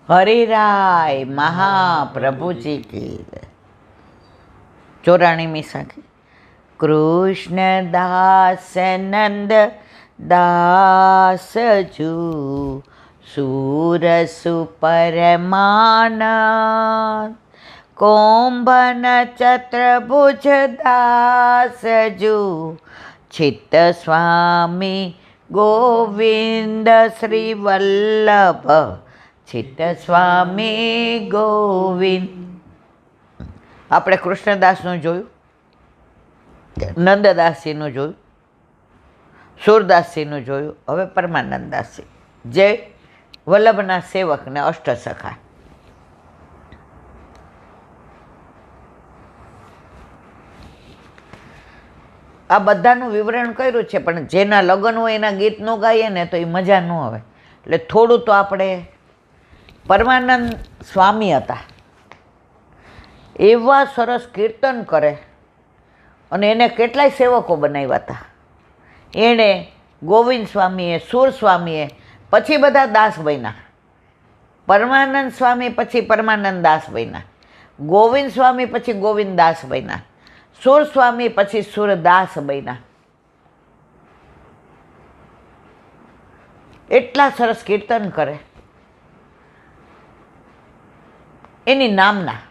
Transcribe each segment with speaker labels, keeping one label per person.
Speaker 1: હરિરાય મહાપ્રભુજી કી 94મી સાખી. કૃષ્ણ દાસ નંદ દાસજુ સુરસુ પરમાનંદ કોંભન ચત્રભુજ દાસજુ ચિત્ત સ્વામી ગોવિંદ શ્રી વલ્લભ ચિત્ત સ્વામી ગોવિંદ. આપણે કૃષ્ણદાસનું જોયું, નંદદાસજીનું જોયું, સુરદાસજીનું જોયું. હવે પરમાનંદદાસજી જે વલ્લભના સેવકને અષ્ટસખા. આ બધાનું વિવરણ કર્યું છે, પણ જેના લગ્ન હોય એના ગીત ન ગાઈએ ને તો એ મજા ન આવે. એટલે થોડું તો આપણે પરમાનંદ સ્વામી હતા, એવા સરસ કીર્તન કરે અને એને કેટલાય સેવકો બનાવ્યા હતા. એણે ગોવિંદ સ્વામીએ, સુર સ્વામીએ, પછી બધા દાસ બન્યા. પરમાનંદ સ્વામી પછી પરમાનંદ દાસ બન્યા, ગોવિંદ સ્વામી પછી ગોવિંદ દાસ બન્યા, સુર સ્વામી પછી સુરદાસ બન્યા. એટલા સરસ કીર્તન કરે એની નામના.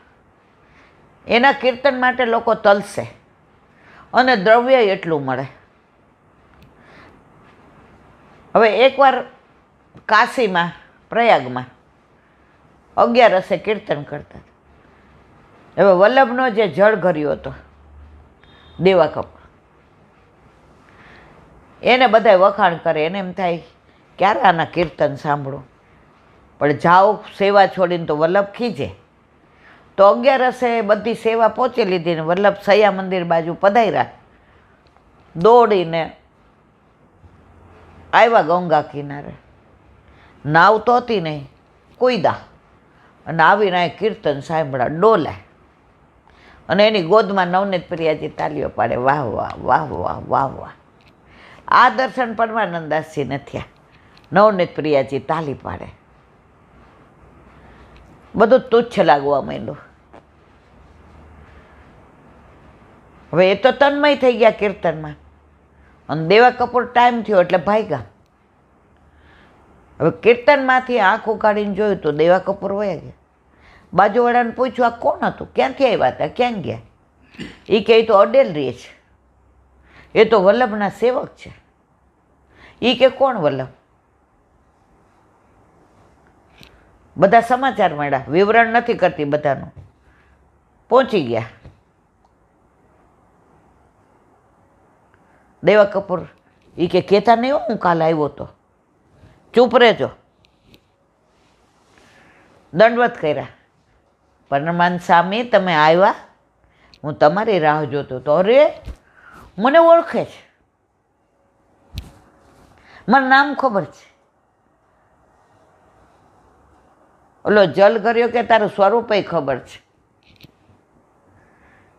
Speaker 1: એના કીર્તન માટે લોકો તલસે અને દ્રવ્ય એટલું મળે. હવે એકવાર કાશીમાં, પ્રયાગમાં 11 કીર્તન કરતા. હવે વલ્લભનો જે જળ ઘર્યો હતો દેવા કપ, એને બધા વખાણ કરે. એને એમ થાય ક્યારે આના કીર્તન સાંભળું, પણ જાઓ સેવા છોડીને તો વલ્લભ ખીજે. તો 11 બધી સેવા પહોંચી લીધી ને વલ્લભ સૈયા મંદિર બાજુ પધાર્યા. દોડીને આવ્યા ગંગા કિનારે. નાવ તો હતી નહીં, કૂદ્યા અને આવીને આ કીર્તન સાંભળ્યા, ડોલે. અને એની ગોદમાં નવનીત પ્રિયાજી તાલીઓ પાડે, વાહ વાહ વાહ વાહ વાહ વાહ. આ દર્શન પરમાનંદદાસજીને થયા. નવનીત પ્રિયાજી તાલી પાડે, બધું તુચ્છ લાગવા માંડ્યું. હવે એ તો તન્મય થઈ ગયા કીર્તનમાં. અને દેવા કપૂર ટાઈમ થયો એટલે ભાગ્યા. હવે કીર્તનમાંથી આંખ ઉગાડીને જોયું તો દેવા કપૂર વયા ગયા. બાજુવાળાને પૂછ્યું આ કોણ હતું, ક્યાંથી આવ્યા હતા, ક્યાં ગયા? એ કહે તો અડેલ રહે છે, એ તો વલ્લભના સેવક છે. એ કે કોણ વલ્લભ? બધા સમાચાર મળ્યા, વિવરણ નથી કરતી બધાનું. પહોંચી ગયા. દેવા કપૂર એ કે કહેતા નહીં, હું કાલ આવ્યો તો, ચૂપ રહેજો. દંડવત કર્યા. પરમાનંદ સ્વામી તમે આવ્યા, હું તમારી રાહ જોતો તો. અરે મને ઓળખે છે, મને નામ ખબર છે. ઓલો જલ કર્યો કે તારું સ્વરૂપે ખબર છે.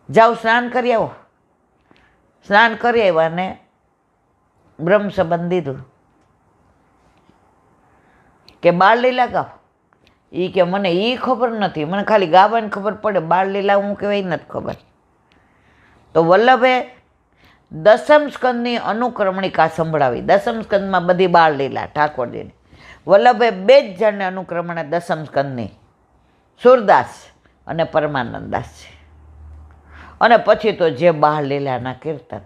Speaker 1: જાઓ સ્નાન કરી આવો. સ્નાન કરી આવ્યા ને બ્રહ્મ સંબંધ દીધું કે બાળલીલા ગાવ. એ કે મને એ ખબર નથી, મને ખાલી ગાવાની ખબર પડે, બાળલીલા હું કહેવાય નથી ખબર. તો વલ્લભે દસમ સ્કંદની અનુક્રમણિકા સંભળાવી. દસમ સ્કંદમાં બધી બાળલીલા ઠાકોરજીની. વલ્લભે 2 જ જણને અનુક્રમણે દસમ સ્કંદની, સુરદાસ અને પરમાનંદદાસ છે. અને પછી તો જે બાળલીલાના કીર્તન.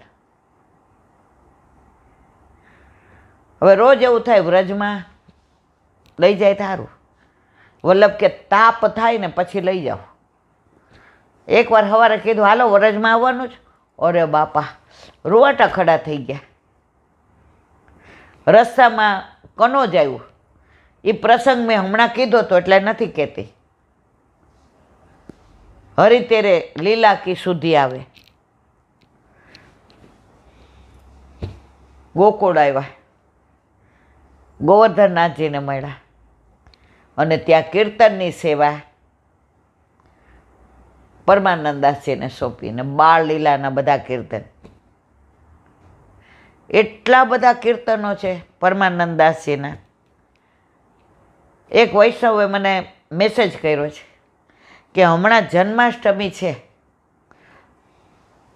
Speaker 1: હવે રોજ એવું થાય વ્રજમાં લઈ જાય સારું. વલ્લભ કે તાપ થાય ને પછી લઈ જાઓ. એકવાર સવારે કીધું હાલો વ્રજમાં આવવાનું જ. અરે બાપા રૂવાટા ખડા થઈ ગયા. રસ્તામાં કનોજ આવ્યું. એ પ્રસંગ મેં હમણાં કીધો તો એટલે નથી કહેતી. હરી તેરે લીલા કી સુધી આવે. ગોકુળ આવ્યા, ગોવર્ધનનાથજીને મળ્યા અને ત્યાં કીર્તનની સેવા પરમાનંદદાસજીને સોંપીને બાળ લીલાના બધા કીર્તન. એટલા બધા કીર્તનો છે પરમાનંદદાસજીના એક વૈષ્ણવે મને મેસેજ કર્યો છે કે હમણાં જન્માષ્ટમી છે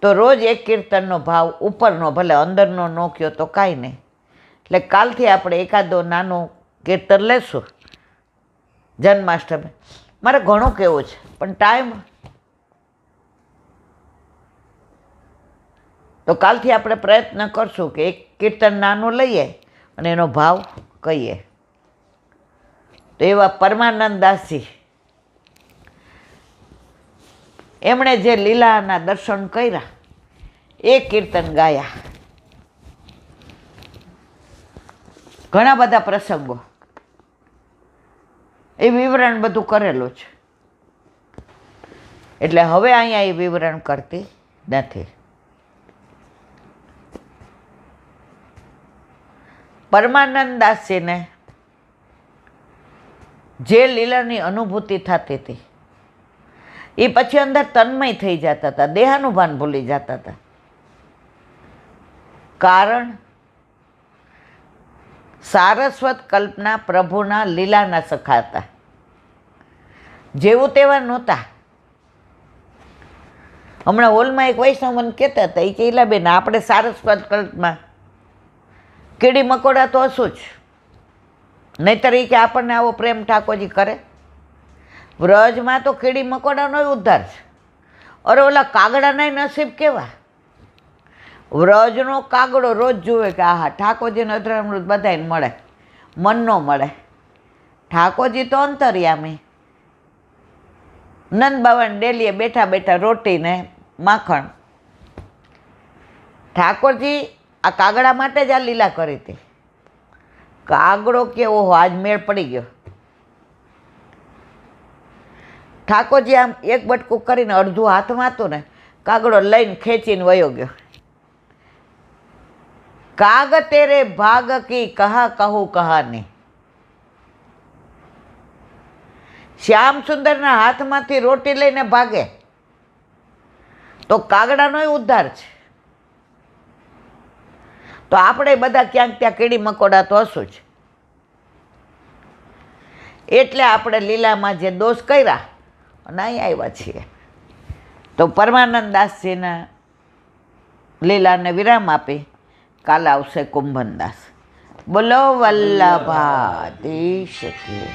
Speaker 1: તો રોજ એક કીર્તનનો ભાવ ઉપરનો, ભલે અંદરનો ન કયો તો કાંઈ નહીં, એટલે કાલથી આપણે એકાદો નાનું કીર્તન લેશું જન્માષ્ટમી. મારે ઘણું કહેવું છે પણ ટાઈમ, તો કાલથી આપણે પ્રયત્ન કરશું કે એક કીર્તન નાનું લઈએ અને એનો ભાવ કહીએ. તો એવા પરમાનંદ દાસજી, એમણે જે લીલાના દર્શન કર્યા એ કીર્તન ગાયા. ઘણા બધા પ્રસંગો એ વિવરણ બધું કરેલું છે, એટલે હવે અહીંયા એ વિવરણ કરતી નથી. પરમાનંદ દાસજીને જે લીલાની અનુભૂતિ થતી હતી એ પછી અંદર તન્મય થઈ જતા હતા, દેહાનુભાન ભૂલી જતા હતા. કારણ સારસ્વત કલ્પના પ્રભુના લીલાના સખા હતા, જેવું તેવા નહોતા. હમણાં હોલમાં એક વૈષ્ણવ મને કહેતા હતા, એ કે બેન આપણે સારસ્વત કલ્પમાં કીડી મકોડા તો હશું જ, નહીંતર એ કે આપણને આવો પ્રેમ ઠાકોરજી કરે. વ્રજમાં તો કીડી મકોડાનો ઉદ્ધાર છે. અરે ઓલા કાગડાના નસીબ કેવા! વ્રજનો કાગડો રોજ જુએ કે આહા ઠાકોરજીનો અધરામૃત બધાને મળે, મન ન મળે. ઠાકોરજી તો અંતર્યામી, નંદ બાવાને ડેલીએ બેઠા બેઠા રોટી ને માખણ. ઠાકોરજી આ કાગડા માટે જ આ લીલા કરી હતી. કાગડો કેવો આજ મેળ પડી ગયો. ઠાકોરજી આમ એક બટકું કરીને અડધું હાથમાં હતું ને, કાગડો લઈને ખેંચીને વયો ગયો. કાગ તેરે ભાગ કી કહા કહું કહાની. શ્યામ સુંદરના હાથમાંથી રોટી લઈને ભાગે તો કાગડાનોય ઉદ્ધાર છે. તો આપણે બધા ક્યાંક ત્યાં કીડી મકોડા તો હશું જ. એટલે આપણે લીલામાં જે દોષ કર્યા અને અહીં આવ્યા છીએ. તો પરમાનંદ દાસજીના લીલાને વિરામ આપી કાલે આવશે કુંભનદાસ. બોલો વલ્લભાધીશ કી.